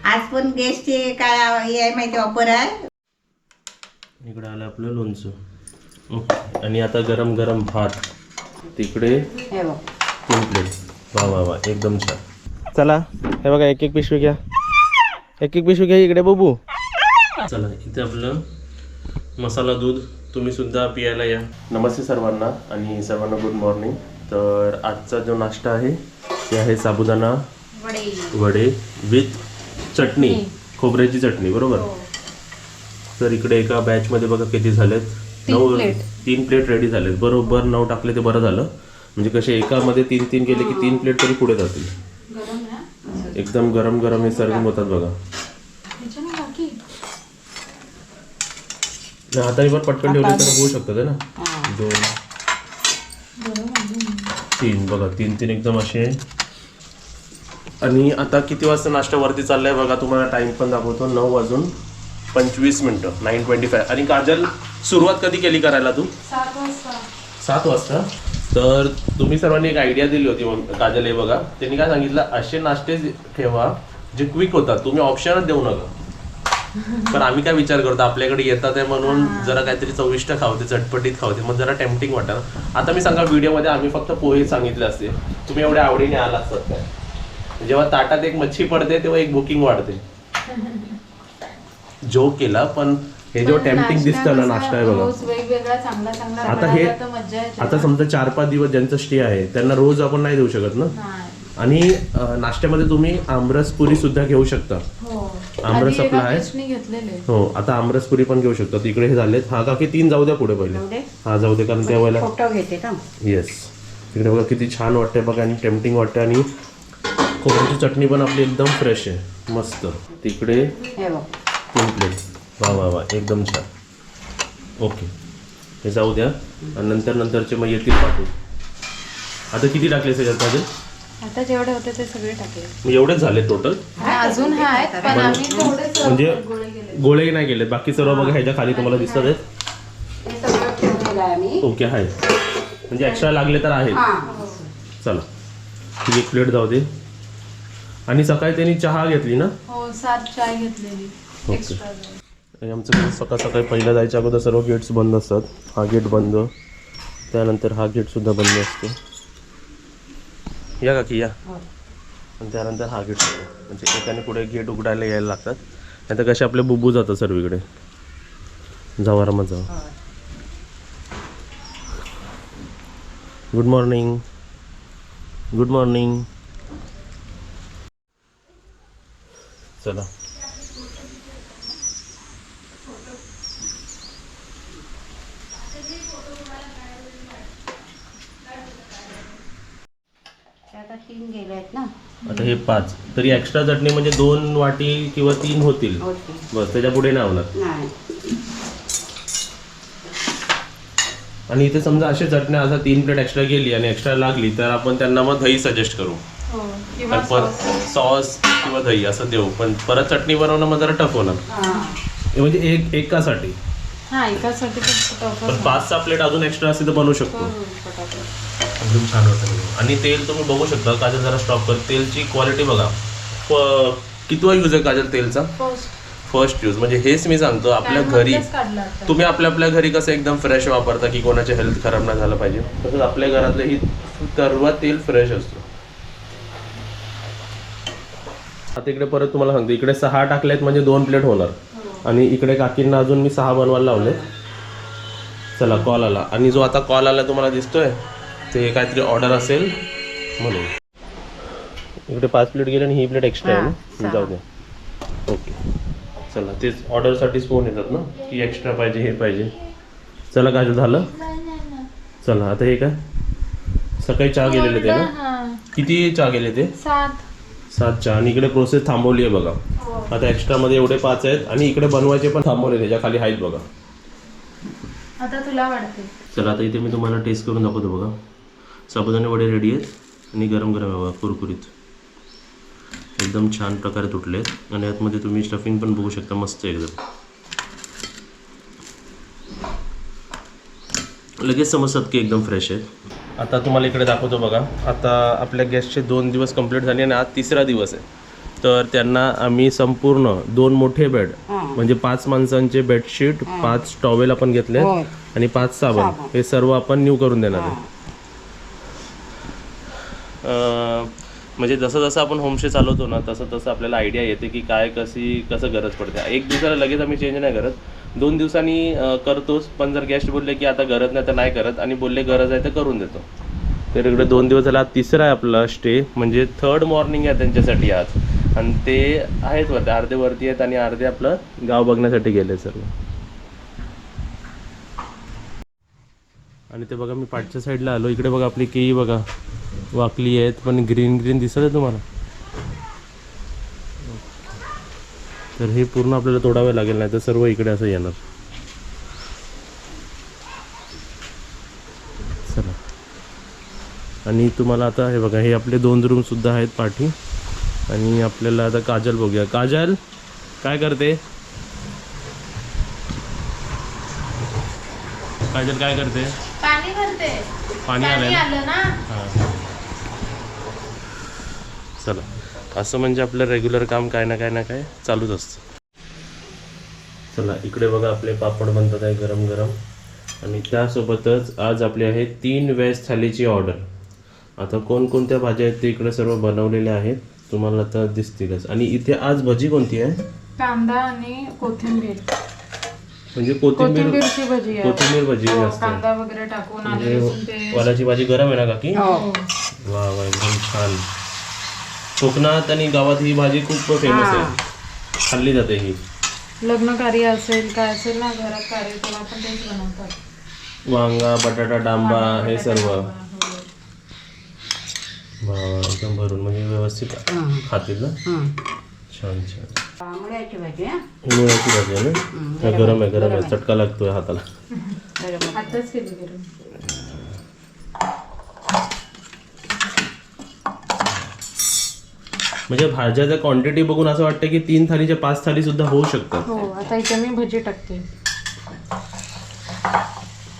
आज पण गेस्टचे काय हे आहे माहिती ऑफर आहे. इकडे आलं आपलं लोणचं. आणि आता गरम गरम भात. तिकडे हे बघ 3 प्लेट. वा वा वा एकदम छान. चला हे बघा एक एक पिशवी घ्या. एक एक पिशवी घ्या इकडे बबू. चला इथे आपलं मसाला दूध. तुम्ही सुद्धा पियायला या. नमस्ते सर्वांना आणि सर्वांना गुड मॉर्निंग. तर आजचा जो नाश्ता आहे ते आहे साबुदाणा वडे विथ चटणी, खोबऱ्याची चटणी बरोबर. तर इकडे एका बॅचमध्ये बघा किती झालेत. 3 प्लेट रेडी झालेत. बरोबर 9 टाकले ते बरं झालं. म्हणजे कसे एकामध्ये 3 केले की 3 प्लेट तरी पुढे जातील. एकदम गरम गरम हे सर्विंग होतात बघा. हाताने पण पटकन ठेवले तर होऊ शकतात ना. 2 3 बघा 3 एकदम असे. आणि आता किती वाजता नाश्ता वरती चाललाय बघा. तुम्हाला टाइम पण दाखवतो. 9:25 9:25. आणि काजल सुरुवात कधी केली करायला तू? 7 वाजता. तर तुम्ही सर्वांनी एक आयडिया दिली होती काजल. हे बघा त्यांनी काय सांगितलं, असे नाश्ते ठेवा जे क्विक होतात. तुम्ही ऑप्शनच देऊ नका. पण आम्ही काय विचार करतो, आपल्याकडे येतात आहे म्हणून जरा काहीतरी चविष्ट खावते, चटपटीत खावते, मग जरा टेम्पटिंग वाटतं. आता मी सांगा व्हिडिओमध्ये आम्ही फक्त पोहे सांगितले असते, तुम्ही एवढ्या आवडीने आला असतात काय. जेव्हा ताटात एक मच्छी पडते तेव्हा एक बुकिंग वाढते. जोक केला पण हे जो टेम्पटिंग दिसतं ना नाश्ता आहे बघा. आता हे आता समजा 4-5 दिवस ज्यांचं स्टे आहे त्यांना रोज आपण नाही देऊ शकत ना. आणि नाश्त्यामध्ये तुम्ही आमरसपुरी सुद्धा घेऊ शकता. आमरस आपला आहे हो. आता आमरसपुरी पण घेऊ शकता. तिकडे हे झालेत. हा का की 3 जाऊ द्या पुढे पहिले. हा जाऊ दे कारण त्यावेळेला फोटो घेते ना. येस. तिकडे बघा किती छान वाटते बघा. आणि टेम्पटिंग वाटते. आणि खोबऱ्याची चटणी पण आपली एकदम फ्रेश आहे मस्त. तिकडे 3 प्लेट. वा वा वा एकदम छान. ओके हे जाऊ द्या. आणि नंतरचे मग येतील पाठवू. आता किती टाकले सगळ्यात माझे? आता जेवढे होते ते सगळे टाकले. एवढेच झाले टोटल. अजून आहेत पण आम्ही थोडेच म्हणजे गोळे नाही गेले. बाकी सर्व बघा ह्याच्या खाली तुम्हाला दिसत आहेत. हे सगळं ठेवलेलं आहे आम्ही. ओके आहे. म्हणजे एक्स्ट्रा लागले तर आहेत. चला ही 1 प्लेट जाऊ दे. आणि सकाळी त्यांनी चहा घेतली ना. हो 7 चाय घेतलेली एक्स्ट्रा. आमचं सकाळी पहिला जायच्या अगोदर सर्व गेट्स बंद असतात. हा गेट बंद, त्यानंतर हा गेट सुद्धा बंद असतो. या काकी या. आणि त्यानंतर हा गेट सुद्धा. म्हणजे एकाने पुढे गेट उघडायला यायला लागतात. नाही तर कसे आपले बुबू जातात सर्वीकडे. जाऊ आरामात जाऊ. Good morning. Good morning. चला आता 3 गेले आहेत ना. आता हे 5 तरी एक्स्ट्रा चटणी म्हणजे 2 वाटी किंवा 3 होतील बस. त्याच्या पुढे नाही होणार. नाही. आणि इथे समजा अशी चटण्या असा 3 प्लेट एक्स्ट्रा गेली आणि एक्स्ट्रा लागली तर आपण त्यांना मग दही सजेस्ट करू. सॉस किंवा दही असं देऊ. पण परत चटणी बनवणं मग जरा टफ होणार. म्हणजे एकासाठी. पण 5-6 प्लेट अजून एक्स्ट्रा असते तर बनवू शकतो. एकदम छान होतं. आणि तेल तुम्ही बघू शकता. काजल जरा स्टॉप कर. तेलची क्वालिटी बघा. कितवा यूज आहे काजल तेलचा? First use. म्हणजे हेच मी सांगतो आपल्या घरी तुम्ही आपल्या घरी कसं एकदम फ्रेश वापरता की कोणाचे हेल्थ खराब नाही झालं पाहिजे, तसंच आपल्या घरातलं ही सर्व तेल फ्रेश असतो. आता इकडे परत तुम्हाला सांगतो. इकडे 6 टाकलेत म्हणजे 2 प्लेट होणार. आणि इकडे काकींना अजून मी 6 बनवायला लावले. चला कॉल आला. आणि जो आता कॉल आला तुम्हाला दिसतोय ते काहीतरी ऑर्डर असेल म्हणून. इकडे 5 प्लेट गेले आणि ही प्लेट एक्स्ट्रा आहे ना. जाऊ द्या. ओके चला. तेच ऑर्डरसाठीच फोन येतात ना की एक्स्ट्रा पाहिजे हे पाहिजे. चला काय झालं. चला आता हे काय सकाळी चहा गेलेले ते ना. किती चहा गेले ते? 7 चहा. आणि इकडे प्रोसेस थांबवली आहे बघा. आता एक्स्ट्रामध्ये एवढे 5 आहेत. आणि इकडे बनवायचे पण थांबवले. त्याच्या खाली आहेत बघा. आता तुला वाटते. चला आता इथे मी तुम्हाला टेस्ट करून दाखवतो बघा. साबुदाणे वडे रेडी आहेत. आणि गरम गरम आहे बघा. कुरकुरीत एकदम छान प्रकारे तुटले. आणि आतमध्ये तुम्ही स्टफिंग पण बघू शकता. मस्त एकदम. लगेच समजतात की एकदम फ्रेश आहेत. आता तुम्हाला इकडे दाखवतो बघा. आता आपल्या गॅसचे 2 दिवस कंप्लीट झाले आणि आज 3रा दिवस आहे. तर त्यांना आम्ही संपूर्ण 2 मोठे बेड हां. म्हणजे 5 माणसांचे बेडशीट, 5 टॉवेल आपण घेतले होय. आणि 5 साबण साबण. हे सर्व आपण न्यू करून देणार आहे. हां. म्हणजे जसं जसं आपण होमस्टे चालवतो ना तसं तसं आपल्याला आयडिया येते की काय कसं गरज पडते. एक दिवसाला लगेच आम्ही चेंज नाही करत, 2 दिवसांनी करतोच. पण जर गेस्ट बोलले की आता गरज नाही तर नाही करत, आणि बोलले गरज आहे तर करून देतो. तर इकडे 2 दिवस झाला, तिसरा आहे आपला स्टे, म्हणजे 3rd मॉर्निंग आहे त्यांच्यासाठी आज. आणि ते आहेत वरती, अर्धे वरती आहेत आणि अर्धे आपलं गाव बघण्यासाठी गेले सर्व. आणि ते बघा मी पाठच्या साईडला आलो, इकडे बघा आपली केळी बघा वाकली आहेत पण ग्रीन ग्रीन दिसत आहे तुम्हाला. तर हे पूर्ण आपल्याला तोडावे लागेल, नाही तर सर्व इकडे असं येणार. चला, आणि तुम्हाला आता हे बघा हे आपले 2 रूम सुद्धा आहेत पाठी. आणि आपल्याला आता काजल बघूया. काजल काय करते? काजल काय करते? पाणी भरते. पाणी आलंय ना? आलं ना. हां, चला. असं म्हणजे आपलं रेग्युलर काम काय ना काय चालूच असतं. चला, इकडे बघा आपले पापड बनतात आहे गरम गरम. आणि त्यासोबतच आज आपली आहे 3 व्हेज थालीची ऑर्डर. आता कोणकोणत्या भाज्या आहेत ते इकडे सर्व बनवलेल्या आहेत, तुम्हाला आता दिसतीलच. आणि इथे आज भजी कोणती आहे? कांदा आणि कोथिंबीर. म्हणजे कोथिंबीरची भजी आहे. कोथिंबीर भजी असते. कांदा वगैरे टाकून आले म्हणजे लसूण पेस्ट. वालाची भाजी गरम आहे ना काकी? हो. वा वा, एकदम छान. कोकणात आणि गावात ही भाजी खूप फेमस आहे, खाल्ली जाते ही. लग्न कार्य असेल काय असेल ना घरात कार्य, तेव्हा आपण तेच बनवतात. वांगा, बटाटा, डांबा हे सर्व. वा वा, एकदम भरून म्हणजे व्यवस्थित खातील ना. छान छान. मुळ्याची भाजी. हां. मुळ्याची भाजी आहे ना. गरम आहे, चटका लागतोय हाताला. आताच केली गरम. म्हणजे भाज्याच्या क्वांटिटी बघून असं वाटतं की 3 थालीच्या 5 थाली सुद्धा होऊ शकतात. हो, आता इथे मी भजी टाकते.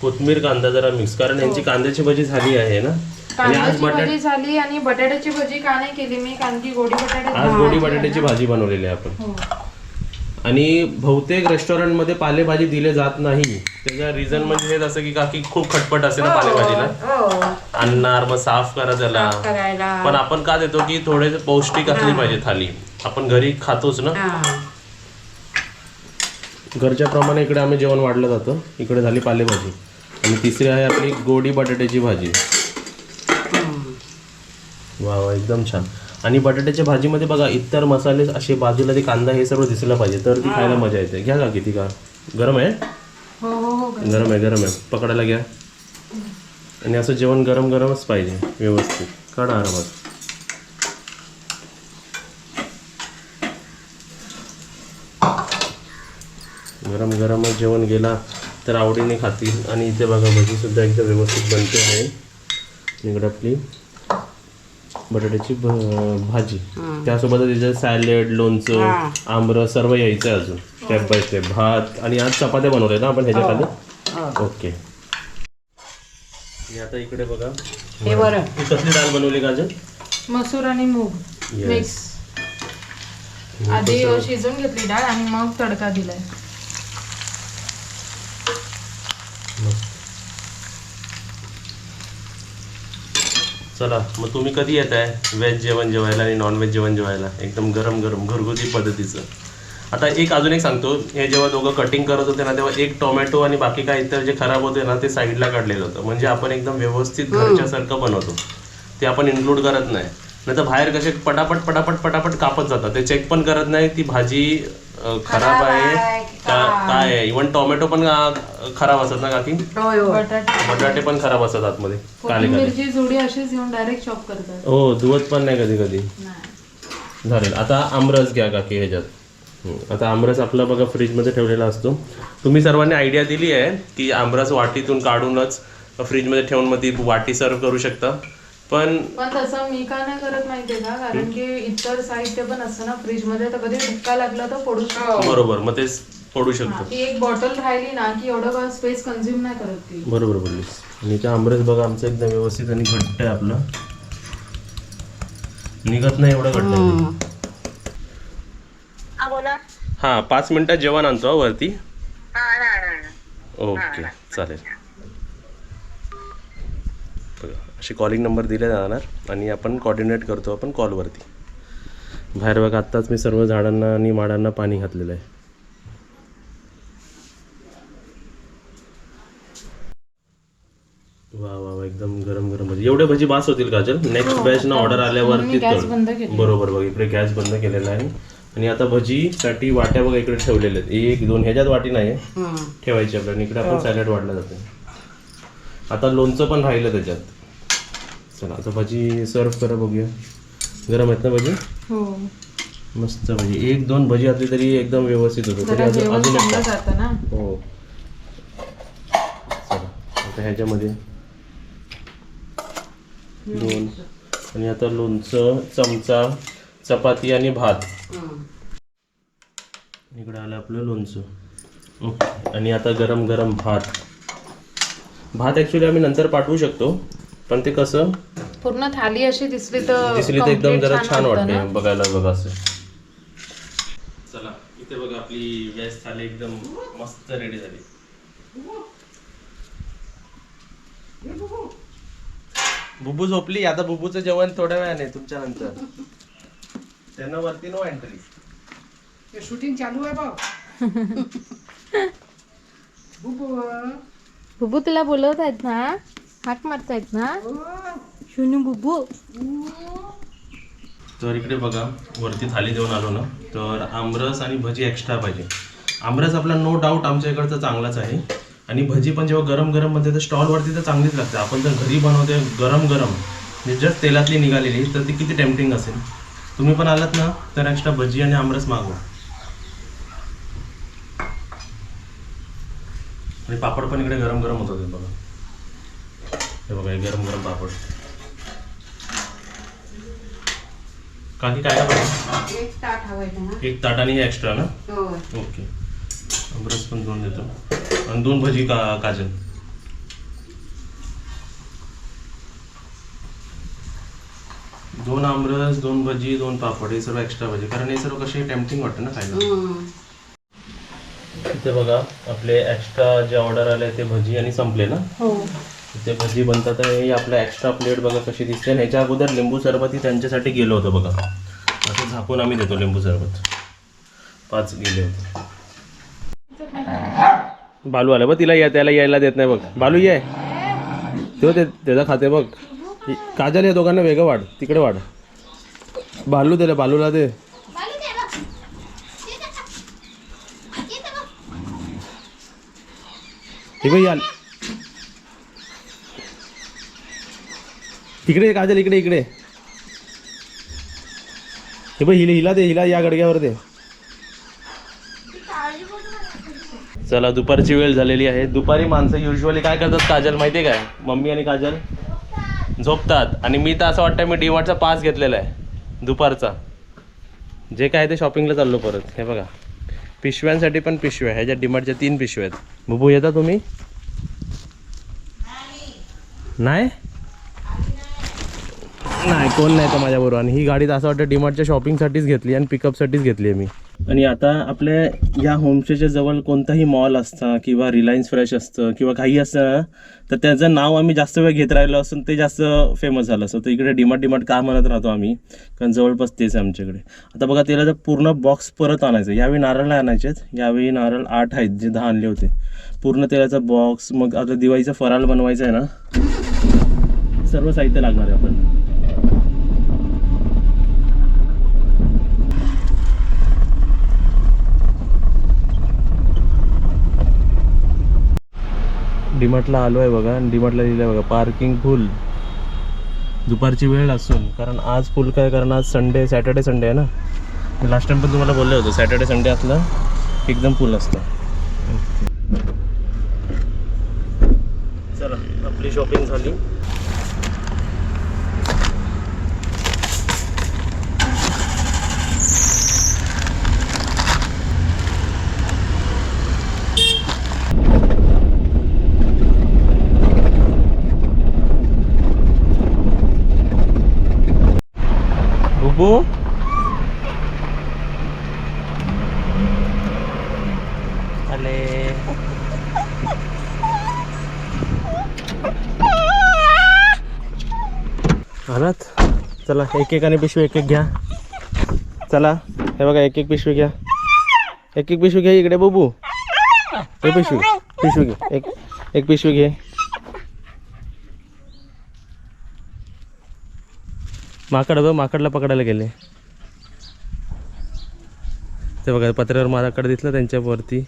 कोथिंबीर कांदा जरा मिक्स, कारण यांची कांद्याची भाजी झाली आहे ना. आणि आज कांद्याची भजी झाली आणि बटाट्याची भजी का नाही केली मी, कारण की गोडी बटाटे. आज गोडी बटाट्याची भाजी बनवलेली आहे आपण. हो. आणि बहुतेक रेस्टॉरंटमध्ये पालेभाजी दिले जात नाही. त्याचं रिझन म्हणजे हेच असं की काकी खूप खटपट असते ना पालेभाजीला. हो. आणणार, मग साफ करा त्याला. करायला. पण आपण का देतो की थोडे पौष्टिक असली पाहिजे थाली. आपण घरी खातोच ना. हां. घरच्या प्रमाणे इकडे आम्ही जेवण वाढलं जातं. इकडे झाली पालेभाजी. आणि तिसरी आहे आपली गोडी बटाट्याची भाजी. वा वा, एकदम छान. आणि बटाट्याच्या भाजीमध्ये बघा इतर मसाले असे बाजूला, ते कांदा हे सर्व दिसलं पाहिजे तर ती खायला मजा येते. घ्या का किती का गरम आहे? हो हो हो. गरम आहे, पकडायला घ्या. आणि असं जेवण गरम गरमच पाहिजे व्यवस्थित. काढा आरामात. गरम गरमच जेवण गेला तर आवडीने खातील. आणि इथे बघा भजी सुद्धा एकदम व्यवस्थित बनते आहे. इकडे आपली बटाट्याची भाजी, त्यासोबत तिचं सॅलेड, लोणचं, आमरस सर्व यायचं अजून स्टेप बाय स्टेप. भात आणि आज चपात्या बनवल्या ना आपण ह्याच्या खाली. ओके. आणि आता इकडे बघा हे बरं. ही कसली डाळ बनवली काजल? मसूर आणि मूग मिक्स. आधी शिजवून घेतली डाळ आणि मग तडका दिलाय. चला, मग तुम्ही कधी येत आहे व्हेज जेवण जेवायला आणि नॉनव्हेज जेवण जेवायला एकदम गरम गरम घरगुती पद्धतीचं? आता अजून एक सांगतो, हे जेव्हा दोघं कटिंग करत होते ना तेव्हा एक टोमॅटो आणि बाकी काय इतर जे खराब होते ना ते साईडला काढलेलं होतं. म्हणजे आपण एकदम व्यवस्थित घरच्यासारखं बनवतो, ते आपण इन्क्लूड करत नाही. नाही तर बाहेर कसे पटापट पटापट पटापट कापत जातात, ते चेक पण करत नाही की भाजी खराब आहे काय आहे. इव्हन टोमॅटो पण खराब असतात ना काकी, बटाटे पण खराब असतात आतमध्ये, काले काले. जोडी अशीच घेऊन डायरेक्ट चॉप करतात. हो, धुवत पण नाही कधी कधी. झालेल. आता आमरस घ्या काकी ह्याच्यात. आता आमरस आपला बघा फ्रीजमध्ये ठेवलेला असतो. तुम्ही सर्वांनी आयडिया दिली आहे की आमरस वाटीतून काढूनच फ्रीजमध्ये ठेवून मग ती वाटी सर्व करू शकता. पण तसं मी का नाही करत माहितीये का, कारण की इतर साहित्य पण असतं ना फ्रीजमध्ये, तर कधी धक्का लागला तर पडू शकतो. बरोबर, मग ते पडू शकतो. ती एक बॉटल राहिली ना की एवढं स्पेस कंझ्युम नाही करत ती. बरोबर बोललीस. आणि त्या आमरस बघा आमचं एकदम व्यवस्थित आणि घट्ट आहे, आपलं निघत नाही एवढं घट्ट आहे. हां 5 मिनिटात जेवण आणतो हं वरती. हा. ओके चालेल. बघा असे कॉलिंग नंबर दिले जाणार आणि आपण कॉर्डिनेट करतो आपण कॉलवरती. बाहेर बघा आत्ताच मी सर्व झाडांना आणि माडांना पाणी घातलेलं आहे. वा वा वा एकदम गरम गरम भजी. एवढे भजी बास होतील काजल. नेक्स्ट बॅच ना ऑर्डर आल्यावरती गॅस बंद केली. बरोबर बघ इकडे गॅस बंद केलेला आहे. आणि आता भजीसाठी वाट्या बघा इकडे ठेवलेल्या आहेत. 1 2 ह्याच्यात वाटी नाही ठेवायची आपल्याला. इकडे आपण सॅलड वाढला जाते. आता लोणचं पण राहिलं त्याच्यात. चला आता भजी सर्व करा बघूया. गरम आहेत ना भजी. हो मस्त भजी. 1 2 भजी असली तरी एकदम व्यवस्थित होतं. तरी अजून एक चांगलं टाक. जातं ना. हो चला आता ह्याच्यामध्ये 2 आणि आता लोणचं चमचा चपाती आणि भात. इकडे आलं आपलं लोणचं. ओके आणि आता गरम गरम भात. भात ॲक्च्युली आम्ही नंतर पाठवू शकतो पण ते कसं पूर्ण थाली अशी दिसली तर एकदम complete जरा छान वाटतं वाटते ना. बघायला बघा असं. चला इथे बघा आपली व्हेज थाली एकदम मस्त रेडी झाली. बुबू झोपली. आता बुबूचं जेवण थोड्या वेळाने तुमच्या नंतर. त्यांना वरती नो एंट्री. शूटिंग चालू आहे बघ. बुबू तुला बोलवत आहेत ना. हाक मारतायत ना. शुनू बुबू. तर इकडे बघा वरती थाली देऊन आलो ना तर आमरस आणि भजी एक्स्ट्रा पाहिजे. आमरस आपला नो डाऊट आमच्या इकडचा चांगलाच आहे आणि भजी पण जेव्हा गरम गरम मध्ये तर स्टॉलवरती तर चांगलीच लागते. आपण जर घरी बनवते गरम गरम जस्ट तेलातली निघालेली तर ती किती टेम्पटिंग असेल. तुम्ही पण आलात ना तर एक्स्ट्रा भजी आणि आमरस मागवा. आणि पापड पण इकडे गरम गरम होत होते बघा. हे बघा हे गरम गरम पापड. काकी काय पाहिजे. 1 ताट हवंय ना. 1 ताट आणि एक्स्ट्रा ना. हो ओके आमरस पण 2 देतो आणि 2 भजी काजल. दोन आमरस 2 भजी 2 पापड हे सर्व एक्स्ट्रा भजी कारण हे सर्व कसे टेम्पटिंग वाटतं ना खायला. इथे बघा आपले एक्स्ट्रा जे ऑर्डर आले ते भजी आणि संपले ना. हो इथे भजी बनतात हे आपलं एक्स्ट्रा प्लेट बघा कशी दिसते. आणि ह्याच्या अगोदर लिंबू सरबती त्यांच्यासाठी गेलो होतो बघा. असं झाकून आम्ही देतो लिंबू सरबत. 5 गेले होते. बालू आलं बघ. तिला त्याला यायला देत नाही बघ. बालू ये तो त्याचा खाते बघ. काजल या दोघांना वेगळं वाढ. तिकडे वाढ. बालू दे रे बालूला दे. हे बघ याल इकडे काजल इकडे इकडे. हे बघ हिला दे. हिला या गडग्यावर दे. चला दुपारची वेळ झालेली आहे. दुपारी माणसं युजली काय करतात काजल माहिती आहे काय. मम्मी आणि काजल झोपतात आणि मी तर असं वाटतं मी डीमार्टचा पास घेतलेला आहे दुपारचा. जे काय ते शॉपिंगला चाललो परत. हे बघा पिशव्यांसाठी पण पिशव्या. ह्याच्या डीमार्टच्या 3 पिशव्या आहेत. बुबू येता तुम्ही. नाही नाही कोण नाही तर माझ्याबरोबर. आणि ही गाडी असं वाटतं डीमार्टच्या शॉपिंगसाठीच घेतली आणि पिकअपसाठीच घेतली आहे मी. आणि आता आपल्या या होमस्टेच्या जवळ कोणताही मॉल असतं किंवा रिलायन्स फ्रेश असतं किंवा काही असतं तर त्याचं नाव आम्ही जास्त वेळ घेत राहिलो असून ते जास्त फेमस झालं असतं. तर इकडे डीमार्ट का म्हणत राहतो आम्ही कारण जवळपास तेच आहे आमच्याकडे. आता बघा तेलाचा पूर्ण बॉक्स परत आणायचं. यावेळी नारळ नाही आणायचे आहेत. यावेळी नारळ 8 आहेत जे 10 आणले होते. पूर्ण तेलाचा बॉक्स. मग आता दिवाळीचा फराळ बनवायचा आहे ना सर्व साहित्य लागणार आहे आपण. डीमार्टला आलो आहे बघा. आणि डीमार्टला लिहिलं आहे बघा पार्किंग फुल. दुपारची वेळ असून कारण आज फुल काय कारण आज सॅटर्डे संडे आहे ना. लास्ट टाइम पण तुम्हाला बोलले होतं सॅटर्डे संडे असलं एकदम फुल असतं. चला आपली शॉपिंग झाली. बुबू आले. आलात. चला एक एक आणि पिशवी एक एक घ्या. चला हे बघा एक एक पिशवी घ्या. एक एक पिशवी घ्या. इकडे बबू हे पिशवी घे. एक पिशवी घे. माकड बघ माकडला पकडायला गेले. ते बघा पत्र्यावर माकड दिसलं त्यांच्यावरती.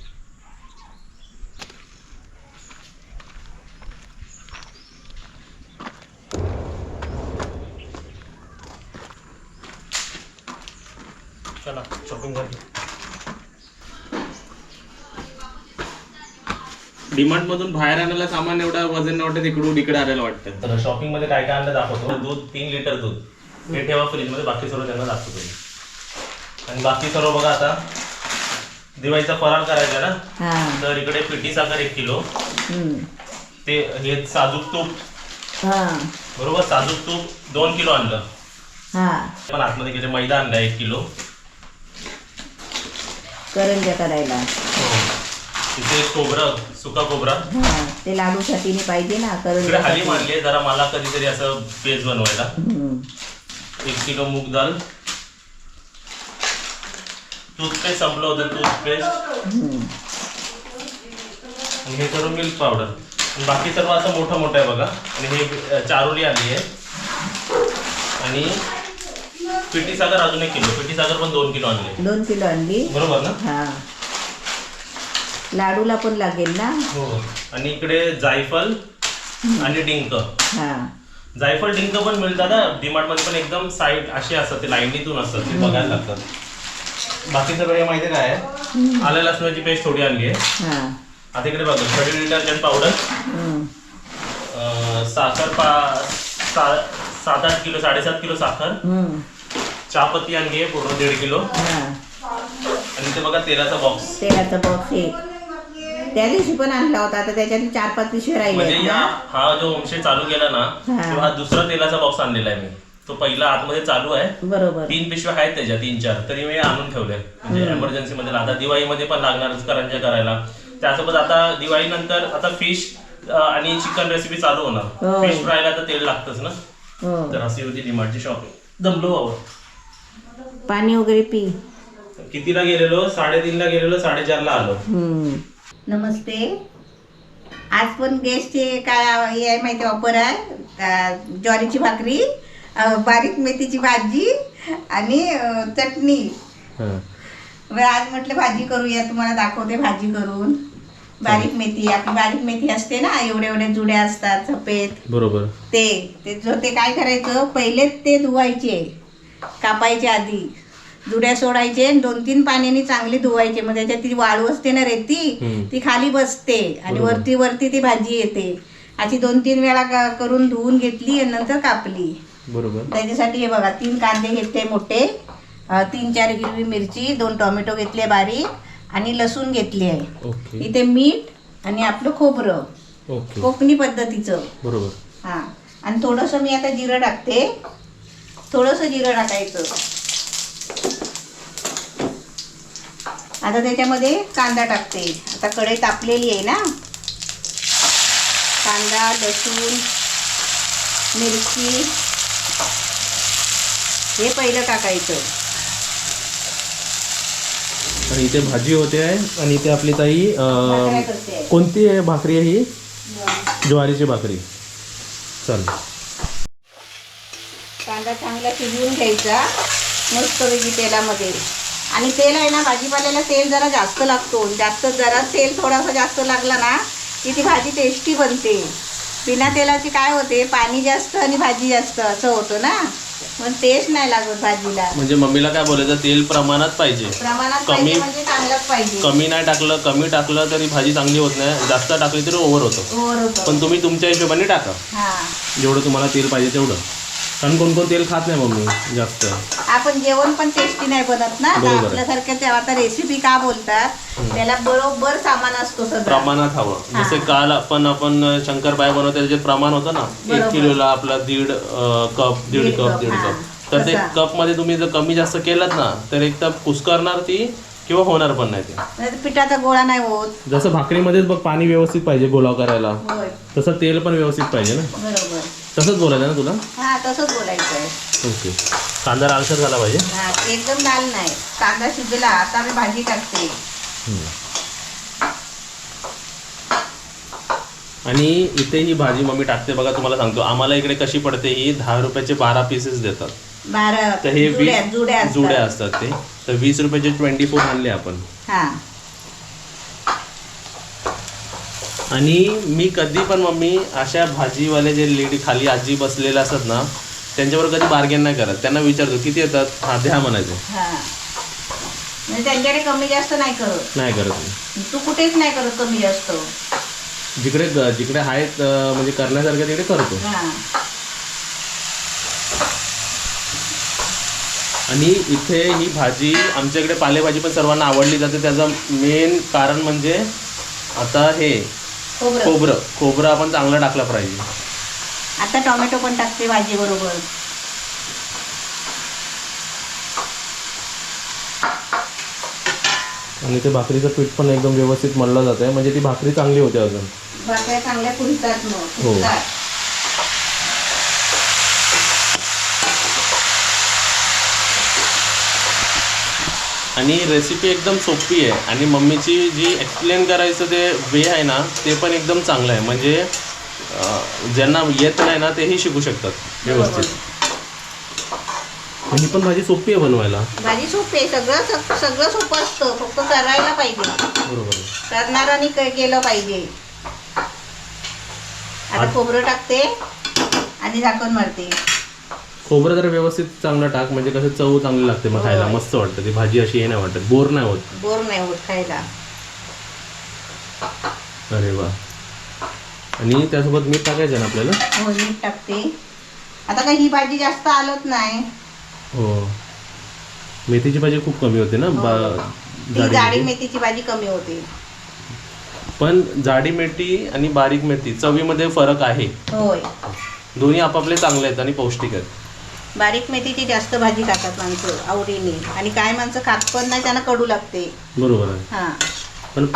चला शॉपिंग झाली. डिमांड मधून बाहेर आणायला सामान एवढा वजन नाही वाटत. इकडून इकडे आणायला वाटतं. तर शॉपिंग मध्ये काय काय आणलं दाखवतो. दूध 3 लिटर दूध हे ठेवा फ्रीज मध्ये. बाकी सर्व त्यांना दाखवतो. आणि बाकी सर्व बघा आता दिवाळीचा फराळ करायचा ना. तर इकडे पिठी साखर 1 किलो. ते हे साजूक तूप बरोबर. साजूक तूप 2 किलो आणलं. पण आतमध्ये गेले. मैदा आणला 1 किलो. करंज्या करायला तिथे खोबरं सुका खोबरा ते लाडूसाठी पाहिजे ना. इकडे हाली मारली जरा मला कधीतरी असं पेज बनवायला. 1 किलो मूग दाल. टूथपेस्ट संपलं होतं. टूथपेस्ट आणि हे करून मिल्क पावडर. बाकी सर्व असं मोठं मोठं आहे बघा. आणि हे चारोली आली आहे. आणि पिठी साखर अजून 1 किलो. पिठी साखर पण 2 किलो आणली. 2 किलो आणली बरोबर ना. हा लाडूला पण लागेल ना. हो. आणि इकडे जायफळ आणि डिंक. जायफळ डिंक पण मिळतात डीमार्ट मध्ये. पण एकदम साईड असे असतात. ते लाईनीतून असतात. ते बघायला लागतात. बाकी सर्व हे माहिती काय आहे. आलं लसणाची पेस्ट थोडी आणली आहे. आता इकडे बघा खडी डिटर्जंट पावडर. साखर 7-8 किलो 7.5 किलो साखर. चहापत्ती आणली आहे पूर्ण 1.5 किलो. आणि ते बघा तेलाचा बॉक्स. त्या दिवशी पण आणला होता. आता त्याच्यात 4-5 पिशव्या राहिल्या. म्हणजे हा जो होमस्टे चालू केला ना तेव्हा हा दुसरा तेलाचा बॉक्स आणलेला आहे मी. तो पहिला आतमध्ये चालू आहे. बरोबर. 3 पिशव्या आहेत त्याच्या 3-4 तरी मी आणून ठेवले. म्हणजे एमर्जन्सी मध्ये. आता दिवाळीमध्ये पण लागणार करंज्या करायला. त्यासोबत आता दिवाळी नंतर आता फिश आणि चिकन रेसिपी चालू होणार. फिश फ्रायला तर तेल लागतच ना. तर अशी होती डिमार्टची शॉपिंग. दमलो बाबा. पाणी वगैरे पी. कितीला गेलेलो. 3:30ला गेलेलो. 4:30ला आलो. नमस्ते. आज पण गेस्टचे काय हे आहे माहिती ऑफर आहे. ज्वारीची भाकरी, बारीक मेथीची भाजी आणि चटणी. आज म्हटलं भाजी करूया. तुम्हाला दाखवते भाजी करून. बारीक मेथी आपली बारीक मेथी असते ना. एवढ्या जुड्या असतात सफेद. बरोबर. ते काय करायचं पहिले ते धुवायचे. कापायचे आधी. जुड्या सोडायचे. 2-3 पाण्याने चांगली धुवायचे. मग त्याच्यात ती वाळू असते ना रेती ती खाली बसते. आणि वरती ती भाजी येते. अशी 2-3 वेळा करून धुवून घेतली आणि नंतर कापली. बरोबर. त्याच्यासाठी हे बघा 3 कांदे घेतले मोठे. 3-4 हिरवी मिरची. 2 टोमॅटो घेतले बारीक. आणि लसूण घेतली आहे. इथे मीठ आणि आपलं खोबरं कोकणी पद्धतीचं. बरोबर. हा. आणि थोडंसं मी आता जिरं टाकते. थोडंसं जिरं टाकायचं. आता त्याच्यामध्ये कांदा टाकते. आता कढई तापलेली आहे ना. कांदा, लसूण, मिरची हे पहिलं टाकायचं. आणि इथे भाजी होते आहे. आणि इथे आपली ताई कोणती आहे भाकरी आहे ही. ज्वारीची भाकरी. चल कांदा चांगला शिजवून घ्यायचा मस्तपैकी तेलामध्ये. आणि तेल आहे ना भाजीपाल्याला तेल जरा जास्त लागतो. जरा तेल थोडासा जास्त लागला ना की ती भाजी टेस्टी बनते. बिना तेलाची काय होते पाणी जास्त आणि भाजी जास्त असं होतं ना. मग टेस्ट नाही लागत भाजीला. म्हणजे मम्मीला काय बोलायचं तेल प्रमाणात पाहिजे. कमी म्हणजे चांगलंच पाहिजे. कमी नाही टाकलं. कमी टाकलं तरी भाजी चांगली होत नाही. जास्त टाकली तरी ओव्हर होतं. पण तुम्ही तुमच्या हिशोबाने टाका. जेवढं तुम्हाला तेल पाहिजे तेवढं. कारण कोण तेल खात नाही मम्मी जास्त. आपण जेवण पण टेस्टी नाही बनत ना. आपल्यासारख्या आता रेसिपी का बोलतात त्याला बरोबर सामान असतो. प्रमाणात हवं. जसे काल आपण शंकरपाळ्या बनवतो त्याच्यात प्रमाण होतं ना. 1 किलोला आपला 1.5 कप. तर ते कप मध्ये तुम्ही जर कमी जास्त केलात ना तर एक तर कुस्करणार ती किंवा होणार पण नाही ते. नाहीतर पिठाचा गोळा नाही होत. जसं भाकरीमध्येच बघ पाणी व्यवस्थित पाहिजे गोलाव करायला, होय तसं तेल पण व्यवस्थित पाहिजे ना. बरोबर. तसंच बोलायचं ना तुला. हा तसंच बोलायचं आहे. ओके. कांदा लालसर झाला पाहिजे. हा एकदम लाल नाही. कांदा शिजला आता मी भाजी टाकते. आणि इथे ही भाजी मम्मी टाकते बघा. तुम्हाला सांगतो आम्हाला इकडे कशी पडते ही 10 रुपयाचे 12 पीसेस देतात. 12 तर हे जुड्या असतात. असतात ते. तर 20 रुपयाचे 24 आणले आपण. हा आणि मी कधी पण मम्मी अशा भाजीवाले जे लेडी खाली आजी बसलेले असतात ना त्यांच्यावर कधी बार्गेन नाही करत. त्यांना विचारतो किती येतात, हा द्या म्हणायचं. हा म्हणजे त्यांच्याकडे कमी जास्त नाही करत. नाही करत. तू कुठेच नाही करत कमी जास्त. जिकडे जिकडे आहेत म्हणजे करण्यासारखं तिकडे करतो. हा आणि इथे ही भाजी आमच्याकडे पालेभाजी पण सर्वांना आवडली जाते. त्याचं मेन कारण म्हणजे आता हे खोबरं आपण चांगलं टाकलं पाहिजे. आता टोमॅटो पण टाकते भाजी बरोबर. आणि ते भाकरीचं पीठ पण एकदम व्यवस्थित मळलं जात आहे म्हणजे ती भाकरी चांगली होते अजून. भाकऱ्या चांगल्या फुलतात हो. आणि रेसिपी एकदम सोपी आहे आणि मम्मीची जी एक्सप्लेन करायचं ते वे आहे ना ते पण एकदम चांगलं आहे. म्हणजे ज्यांना येत नाही ना तेही शिकू शकतात व्यवस्थित. ही पण भाजी सोपी आहे बनवायला. भाजी सोपी आहे. सगळं सोपं असतं. फक्त करायला पाहिजे. बरोबर. करणाऱ्याने केलं पाहिजे. आता खोबरं टाकते आणि झाकण मारते. खोबरं जर व्यवस्थित चांगलं टाक म्हणजे कसं चव चांगली लागते मग खायला. मस्त वाटतं ती भाजी. अशी हे नाही वाटत, बोर नाही होत. बोर नाही होत खायला. अरे वा. आणि त्यासोबत मीठ टाकायचं ना आपल्याला. हो मीठ टाकते. आता काही ही भाजी जास्त आलत नाही. हो. मेथीची भाजी खूप कमी होते ना. ती जाडी मेथीची भाजी कमी होते. पण जाडी मेथी आणि बारीक मेथी चवीमध्ये फरक आहे. होय. दोन्ही आपापले चांगले आहेत आणि पौष्टिक आहेत. बारीक मेथीची जास्त भाजी खातात माणसं आवडीने. आणि काय माणसं खात पण नाही, त्यांना कडू लागते. बरोबर आहे. हा पण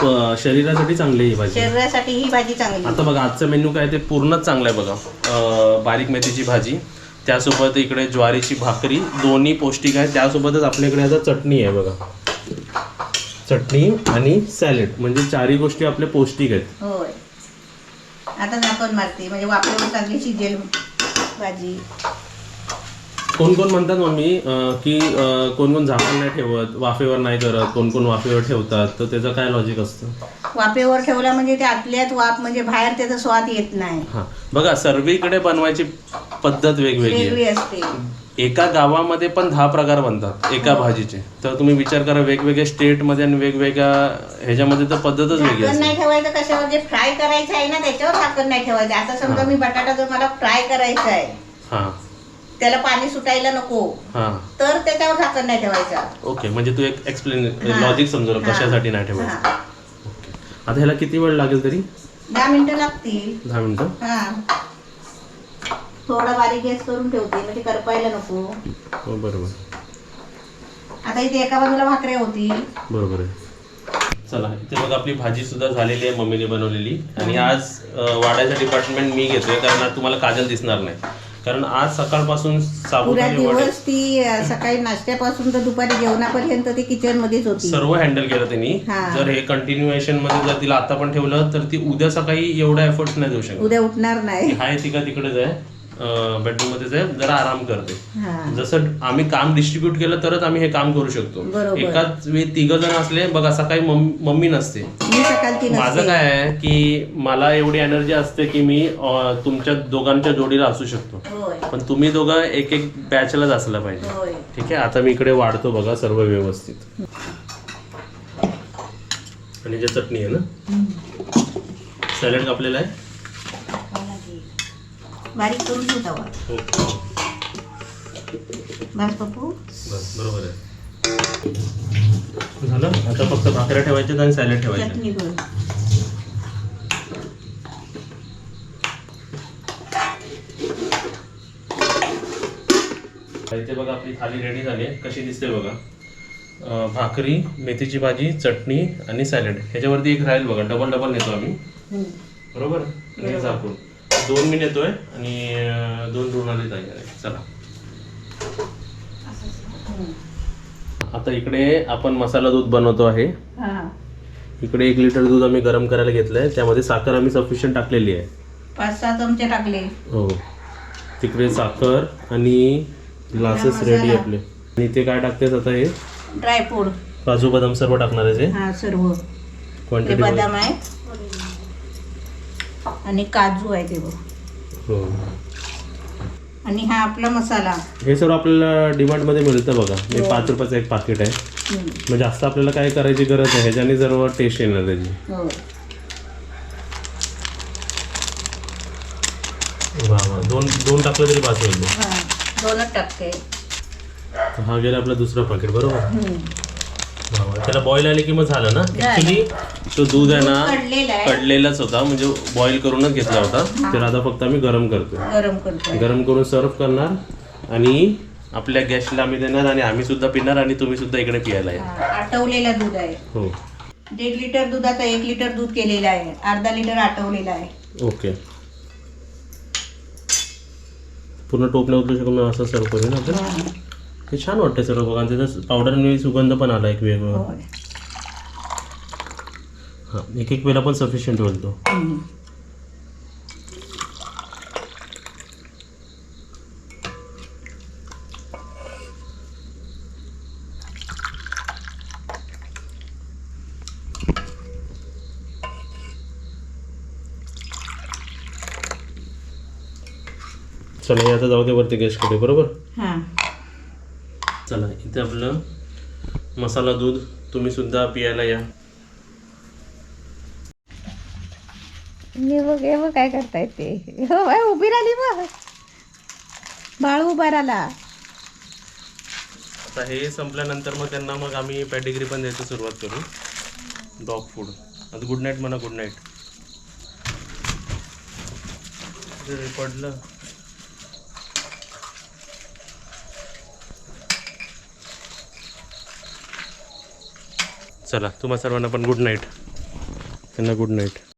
शरीरासाठी चांगली ही भाजी. शरीरासाठी ही भाजी चांगली. आता बघा आजचं मेन्यू काय ते पूर्णच चांगलं आहे बघा. बारीक मेथीची भाजी, त्यासोबत इकडे ज्वारीची भाकरी, दोन्ही पौष्टिक आहे. त्यासोबतच आपल्याकडे आता चटणी आहे बघा. चटणी आणि सॅलेड म्हणजे चारही गोष्टी आपल्या पौष्टिक आहेत. होय. आता झाकण मारते म्हणजे वाफेवर चांगली शिजेल भाजी. कोण कोण म्हणतात मम्मी की कोण कोण झाकण नाही ठेवत, वाफेवर नाही करत, कोण कोण वाफेवर ठेवतात. तर त्याचं काय लॉजिक असतं? वाफेवर ठेवला म्हणजे ते आतल्यात वाफ म्हणजे बाहेर त्याचा स्वाद येत नाही. हां बघा सर्वीकडे बनवायची पद्धत वेगवेगळी वेगळी आहे. असते. एका गावामध्ये पण 10 प्रकार बनतात एका भाजीचे. तर तुम्ही विचार करा वेगवेगळ्या स्टेटमध्ये आणि वेगवेगळ्या ह्याच्यामध्ये तर पद्धतच वेगळी झाकण असते. नाही ठेवायचं कशावर, जे फ्राय करायचं आहे ना त्याच्यावर झाकण नाही ठेवायचं. आता समजा मी बटाटा जर मला फ्राय करायचा आहे, हां त्याला पाणी सुटायला नको, हां तर त्याच्यावर झाकण नाही ठेवायचं. ओके. म्हणजे तू एक एक्सप्लेन लॉजिक समजवलं कशासाठी नाही ठेवायचं. हां. ओके. आता ह्याला किती वेळ लागेल तरी? 10 मिनिटं लागतील. 10 मिनिटं. हां थोडा बारीक गॅस करून ठेवते म्हणजे करपायला नको. हो बरोबर. आता इथे एका बाजूला भाकऱ्या होती. बरोबर आहे. चला इथे बघा आपली भाजी सुद्धा झालेली आहे मम्मीने बनवलेली. आणि आज वाढायचं डिपार्टमेंट मी घेतोय कारण आज तुम्हाला काजल दिसणार नाही. कारण आज सकाळपासून पुरा साबुदाणे वडे दिवस ती सकाळी नाश्त्यापासून तर दुपारी जेवणापर्यंत ती किचन मध्येच होती. सर्व हँडल केलं त्यांनी. हां. जर हे कंटिन्युएशन मध्ये जर तिला आता पण ठेवलं तर ती उद्या सकाळी एवढा एफर्ट्स नाही देऊ शकत. उद्या उठणार नाही. हाय ती का तिकडेच आहे बेडरूम मध्येच आहे, जरा आराम करते. हां. जसं आम्ही काम डिस्ट्रीब्यूट केलं तरच आम्ही हे काम करू शकतो. बरोबर. एकाच वेळी 3 जण असले बघा सकाळी मम्मी नसते. मी सकाळची माझं नसते. काय आहे की मला एवढी एनर्जी असते की मी तुमच्या दोघांच्या जोडीला असू शकतो. होय पण तुम्ही दोघं एक एक बॅचलाच असलं पाहिजे. होय. ठीक आहे. आता मी इकडे वाढतो बघा सर्व व्यवस्थित. आणि जे चटणी आहे ना, सॅलड कापलेला आहे बारीक करून ठेवता वा. बस पप्पू. बस बरोबर आहे. झालं. आता फक्त भाकऱ्या ठेवायच्यात आणि सॅलड ठेवायचं. चटणी पण. इथे बघा आपली थाली रेडी झाली आहे. कशी दिसते बघा. भाकरी, मेथीची भाजी, चटणी आणि सॅलड. ह्याच्यावरती एक राहील बघा, डबल डबल नेतो आम्ही. बरोबर. आणि हे झाकून 2 मी नेतोय आणि 2 रुणाली ताई आहे. चला आता इकडे आपण मसाला दूध बनवतो आहे. हां इकडे 1 लिटर दूध आम्ही गरम करायला घेतलंय. त्यामध्ये साखर आम्ही सफिशियंट टाकलेली आहे. 5-6 चमचे टाकले. हो. तिकडे साखर आणि ग्लासेस रेडी आपले. आणि ते काय टाकतेस आता? हे ड्रायफ्रूट, काजू बदाम सर्व टाकणार आहे. हा सर्व. ते क्वांटिटी बदाम आहे आणि काजू आहे ते बघ. हो. आणि हा आपला मसाला. हे सर्व आपल्याला डिमार्टमध्ये मिळतं बघा. हे 5 रुपयाचं एक पाकिट आहे. म्हणजे जास्त आपल्याला काय करायची गरज आहे. ह्याच्याने सर्व टेस्ट येणार त्याची. हो. वा वा. दोन टाकलं तरी पाच होईल. हां 2च टाकते. हा गेला आपला दुसरा पाकिट. बरोबर. वा वा. त्याला बॉईल आले की मग झालं ना. ऍक्च्युली तो दूध आहे ना काढलेला आहे. कडलेलाच होता. म्हणजे बॉईल करूनच घेतला होता. त्याला आता फक्त आम्ही गरम करतो. गरम करतो. गरम करून सर्व करणार आणि आपल्या गॅसला आम्ही देणार आणि आम्ही सुद्धा पिणार आणि तुम्ही सुद्धा इकडे पियाला आहे. आटवलेला दूध आहे. हो. 1.5 लिटर दुधाचा 1 लिटर दूध केलेलं आहे. अर्धा लिटर आटवलेला आहे. ओके. पूर्ण टोपल्या उतरू शकून असं सर्व करू ना आपण. हे छान वाटतं सर्व बघा. त्याचा पावडर सुगंध पण आला एक वेगळा. होय. हां एक वेळेला पण सफिशियंट होईल तो. चला हे आता जाऊ दे वरती गॅसकडे. बरोबर. हां चला इथे आपलं मसाला दूध. तुम्ही सुद्धा पियाला या. हे बघ काय करतायत ते. हो बाय उभी राहिली बघ. बाळ उभा राहिला. आता हे संपल्यानंतर मग त्यांना मग आम्ही पॅटिग्री पण द्यायची सुरुवात करू. Dog food. आता गुड नाईट म्हणा. Good night. पडलं. चला तुम्हा सर्वांना पण गुड नाईट. त्यांना गुड नाईट.